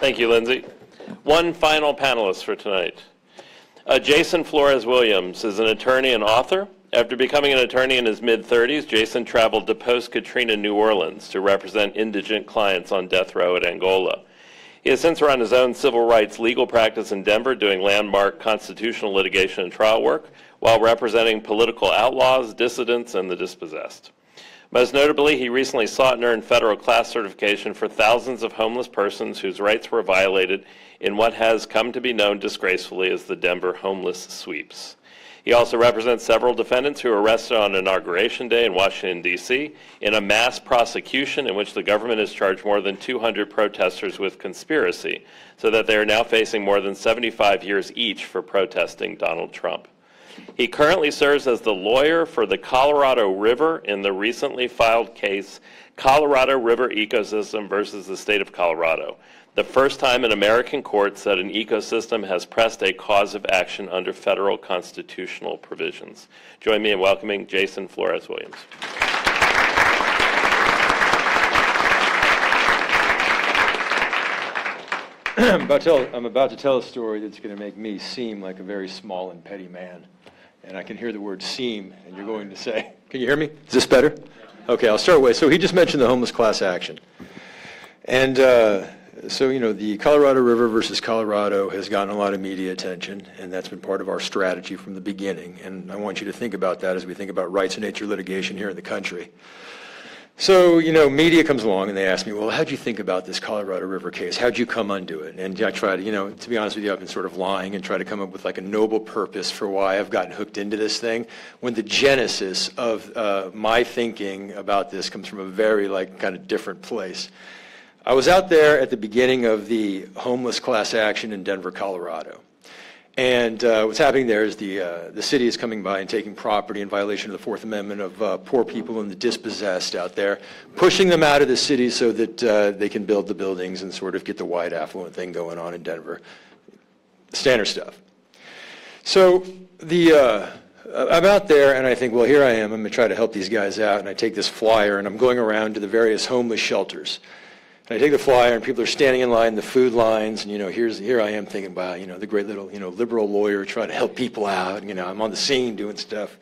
Thank you, Lindsay. One final panelist for tonight. Jason Flores-Williams is an attorney and author. After becoming an attorney in his mid-30s, Jason traveled to post-Katrina New Orleans to represent indigent clients on death row at Angola. He has since run his own civil rights legal practice in Denver, doing landmark constitutional litigation and trial work, while representing political outlaws, dissidents, and the dispossessed. Most notably, he recently sought and earned federal class certification for thousands of homeless persons whose rights were violated in what has come to be known disgracefully as the Denver homeless sweeps. He also represents several defendants who were arrested on Inauguration Day in Washington, D.C., in a mass prosecution in which the government has charged more than 200 protesters with conspiracy, so that they are now facing more than 75 years each for protesting Donald Trump. He currently serves as the lawyer for the Colorado River in the recently filed case, Colorado River Ecosystem versus the State of Colorado, the first time in American courts that an ecosystem has pressed a cause of action under federal constitutional provisions. Join me in welcoming Jason Flores-Williams. I'm about to tell a story that's going to make me seem like a very small and petty man. And I can hear the word seem, and you're going to say, can you hear me? Is this better? Okay, I'll start away. So he just mentioned the homeless class action. And so, you know, the Colorado River versus Colorado has gotten a lot of media attention, and that's been part of our strategy from the beginning. And I want you to think about that as we think about rights of nature litigation here in the country. So, you know, media comes along and they ask me, well, how'd you think about this Colorado River case? How'd you come undo it? And I try to, you know, to be honest with you, I've been sort of lying and try to come up with like a noble purpose for why I've gotten hooked into this thing, when the genesis of my thinking about this comes from a very like kind of different place. I was out there at the beginning of the homeless class action in Denver, Colorado. And what's happening there is the city is coming by and taking property in violation of the Fourth Amendment of poor people and the dispossessed out there, pushing them out of the city so that they can build the buildings and sort of get the white affluent thing going on in Denver. Standard stuff. So I'm out there and I think, well, here I am. I'm going to try to help these guys out. And I take this flyer and I'm going around to the various homeless shelters. And I take the flyer, and people are standing in line, the food lines, and, you know, here I am thinking about, you know, the great little, you know, liberal lawyer trying to help people out. You know, I'm on the scene doing stuff.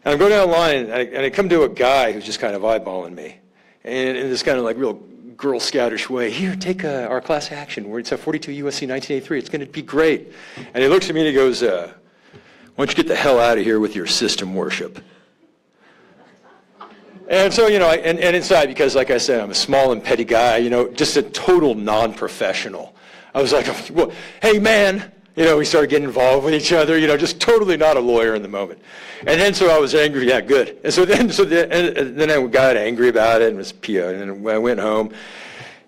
And I go down the line, and I come to a guy who's just kind of eyeballing me. And in this kind of like real Girl Scoutish way, here, take our class action. It's at 42 U.S.C. 1983. It's going to be great. And he looks at me and he goes, why don't you get the hell out of here with your system worship? And so, you know, and inside, because like I said, I'm a small and petty guy, you know, just a total non-professional. I was like, well, hey, man, you know, we started getting involved with each other, you know, just totally not a lawyer in the moment. And then so I was angry, yeah, good. And so then I got angry about it and was PO'd, and then I went home.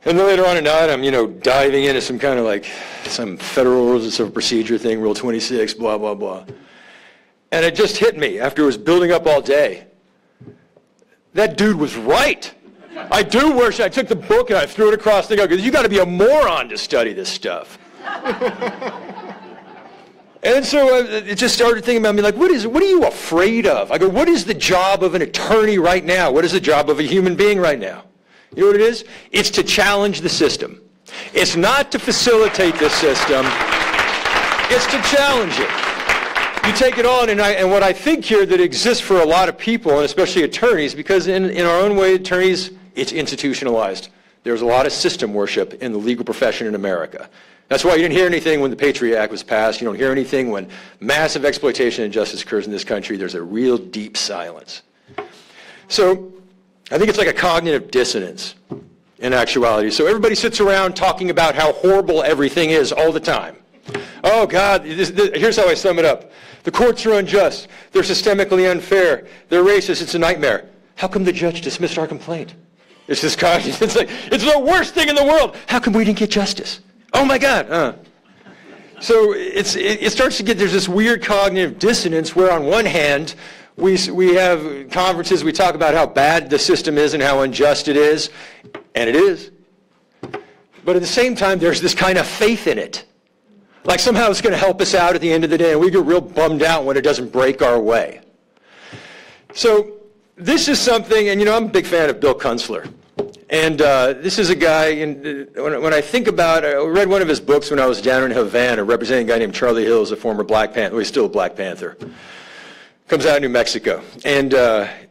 And then later on at night, I'm, you know, diving into some kind of like, some federal rules of procedure thing, Rule 26, blah, blah, blah. And it just hit me after it was building up all day. That dude was right. I do worship. I took the book and I threw it across the go, because you got to be a moron to study this stuff. And so it just started thinking about me, like, what are you afraid of? I go, what is the job of an attorney right now? What is the job of a human being right now? You know what it is? It's to challenge the system. It's not to facilitate the system. It's to challenge it. You take it on, and what I think here that exists for a lot of people, and especially attorneys, because in our own way, attorneys, it's institutionalized. There's a lot of system worship in the legal profession in America. That's why you didn't hear anything when the Patriot Act was passed. You don't hear anything when massive exploitation and injustice occurs in this country. There's a real deep silence. So I think it's like a cognitive dissonance in actuality. So everybody sits around talking about how horrible everything is all the time. Oh, God, here's how I sum it up. The courts are unjust. They're systemically unfair. They're racist. It's a nightmare. How come the judge dismissed our complaint? It's this cognitive. It's like, it's the worst thing in the world. How come we didn't get justice? Oh, my God. So it starts to get, there's this weird cognitive dissonance where on one hand, we have conferences, we talk about how bad the system is and how unjust it is, and it is. But at the same time, there's this kind of faith in it. Like somehow it's going to help us out at the end of the day, and we get real bummed out when it doesn't break our way. So this is something, and you know, I'm a big fan of Bill Kunstler. And this is a guy, when I think about, I read one of his books when I was down in Havana, representing a guy named Charlie Hill, a former Black Panther, well, he's still a Black Panther. Comes out of New Mexico. And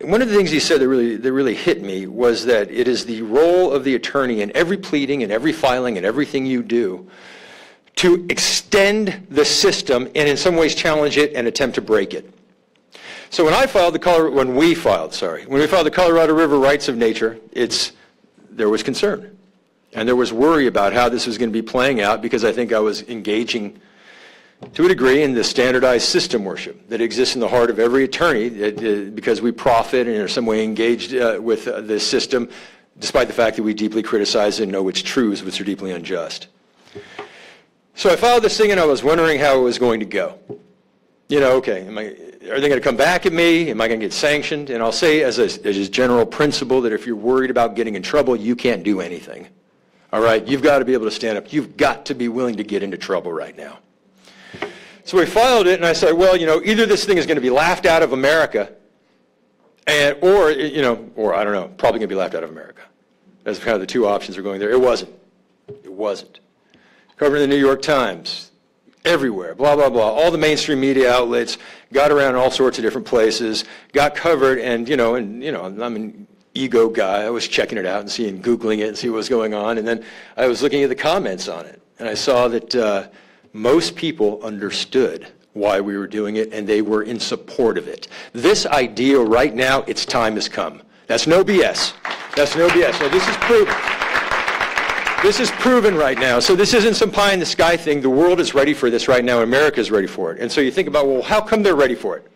one of the things he said that really hit me was that it is the role of the attorney in every pleading and every filing and everything you do to extend the system and in some ways challenge it and attempt to break it. So when we filed the Colorado River Rights of Nature, there was concern. And there was worry about how this was going to be playing out, because I think I was engaging to a degree in the standardized system worship that exists in the heart of every attorney, because we profit and are some way engaged with the system, despite the fact that we deeply criticize and know its truths, which are deeply unjust. So I filed this thing and I was wondering how it was going to go. Okay, are they going to come back at me? Am I going to get sanctioned? And I'll say as a general principle that if you're worried about getting in trouble, you can't do anything. All right? You've got to be able to stand up. You've got to be willing to get into trouble right now. So we filed it, and I said, well, either this thing is going to be laughed out of America, or I don't know, probably going to be laughed out of America. That's kind of the two options are going there. It wasn't. It wasn't. Covered in the New York Times, everywhere, blah, blah, blah. All the mainstream media outlets got around all sorts of different places, got covered, and I'm an ego guy. I was checking it out and Googling it and see what was going on, and then I was looking at the comments on it, and I saw that most people understood why we were doing it, and they were in support of it. This idea right now, its time has come. That's no BS. That's no BS. So this is proven. This is proven right now. So this isn't some pie in the sky thing. The world is ready for this right now. America is ready for it. And so you think about, well, how come they're ready for it?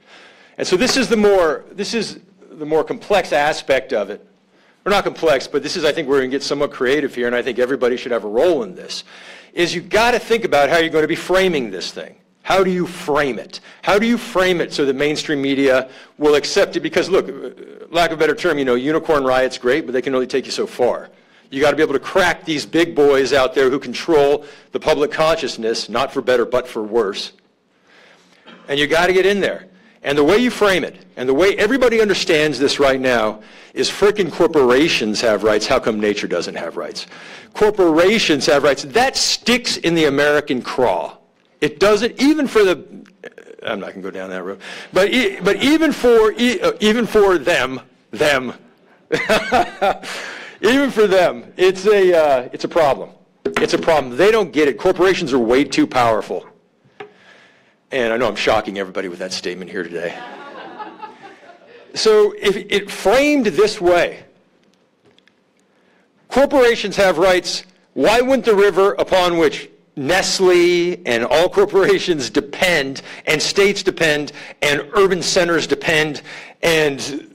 And so this is the more complex aspect of it. Or not complex, but this is, I think, where we can get somewhat creative here, and I think everybody should have a role in this, is you've got to think about how you're going to be framing this thing. How do you frame it? How do you frame it so that mainstream media will accept it? Because, look, lack of a better term, unicorn riot's great, but they can only take you so far. You got to be able to crack these big boys out there who control the public consciousness, not for better, but for worse. And you got to get in there. And the way you frame it, and the way everybody understands this right now, is frickin' corporations have rights. How come nature doesn't have rights? Corporations have rights. That sticks in the American craw. It doesn't, even for the, I'm not going to go down that road, but even for them, even for them, it's a problem. It's a problem. They don't get it. Corporations are way too powerful. And I know I'm shocking everybody with that statement here today. So if it framed this way, corporations have rights. Why wouldn't the river upon which Nestle and all corporations depend, and states depend, and urban centers depend, and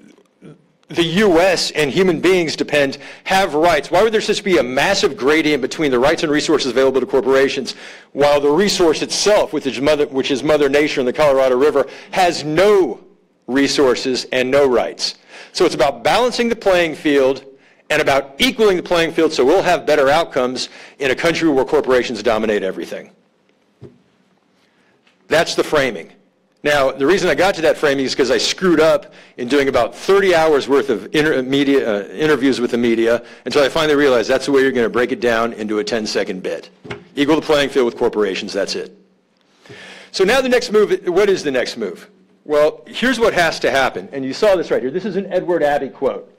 the U.S. and human beings depend, have rights? Why would there just be a massive gradient between the rights and resources available to corporations, while the resource itself, which is Mother Nature and the Colorado River, has no resources and no rights? So it's about balancing the playing field and about equaling the playing field so we'll have better outcomes in a country where corporations dominate everything. That's the framing. Now, the reason I got to that framing is because I screwed up in doing about 30 hours worth of interviews with the media until I finally realized that's the way you're going to break it down into a 10-second bit. Equal the playing field with corporations, that's it. So now the next move, what is the next move? Well, here's what has to happen, and you saw this right here. This is an Edward Abbey quote.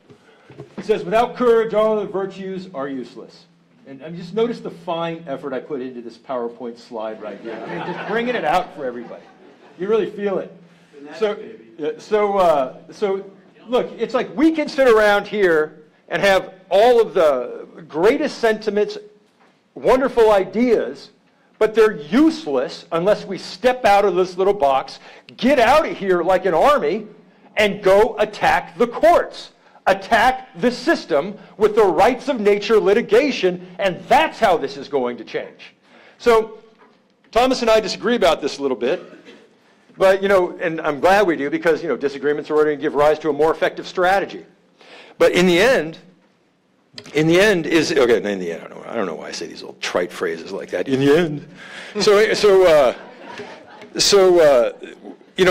He says, "Without courage, all the virtues are useless." And just notice the fine effort I put into this PowerPoint slide right here. I mean, just bringing it out for everybody. You really feel it. So look, it's like we can sit around here and have all of the greatest sentiments, wonderful ideas, but they're useless unless we step out of this little box, get out of here like an army, and go attack the courts. Attack the system with the rights of nature litigation, and that's how this is going to change. So Thomas and I disagree about this a little bit. But, and I'm glad we do because, disagreements are going to give rise to a more effective strategy. But in the end, I don't know why I say these little trite phrases like that. In the end.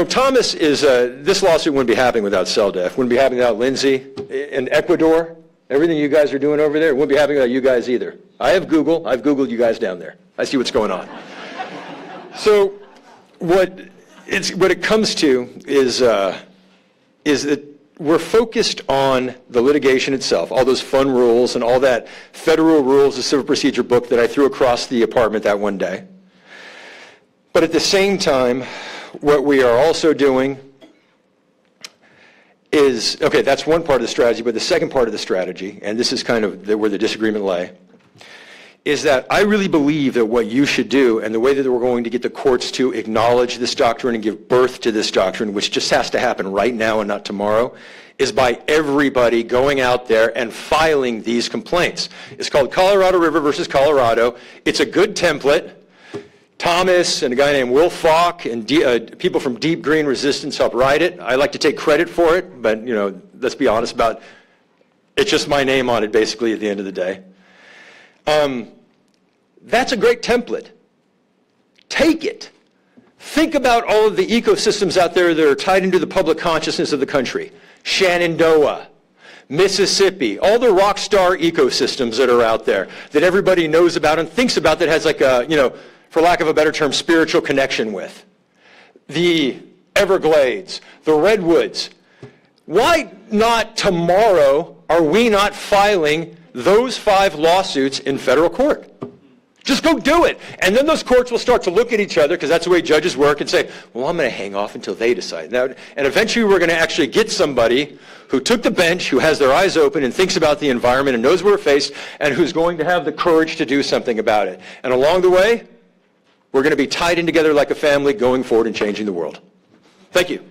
Thomas is, this lawsuit wouldn't be happening without CELDF, wouldn't be happening without Lindsay in Ecuador. Everything you guys are doing over there, it won't be happening without you guys either. I have Google. I've Googled you guys down there. I see what's going on. So what it comes to is that we're focused on the litigation itself, all those fun rules and all that federal rules of civil procedure book that I threw across the apartment that one day. But at the same time, what we are also doing is, okay, that's one part of the strategy, but the second part of the strategy, and this is kind of where the disagreement lay, is that I really believe that what you should do, and the way that we're going to get the courts to acknowledge this doctrine and give birth to this doctrine, which just has to happen right now and not tomorrow, is by everybody going out there and filing these complaints. It's called Colorado River versus Colorado. It's a good template. Thomas and a guy named Will Falk and people from Deep Green Resistance helped write it. I like to take credit for it, but let's be honest about it. It's just my name on it, basically, at the end of the day. That's a great template. Take it. Think about all of the ecosystems out there that are tied into the public consciousness of the country. Shenandoah, Mississippi, all the rock star ecosystems that are out there that everybody knows about and thinks about, that has like a, for lack of a better term, spiritual connection with. The Everglades, the Redwoods. Why not tomorrow are we not filing those 5 lawsuits in federal court? Just go do it. And then those courts will start to look at each other, because that's the way judges work, and say, well, I'm going to hang off until they decide. Now, and eventually we're going to actually get somebody who took the bench, who has their eyes open and thinks about the environment and knows where we're faced, and who's going to have the courage to do something about it. And along the way, we're going to be tied in together like a family going forward and changing the world. Thank you.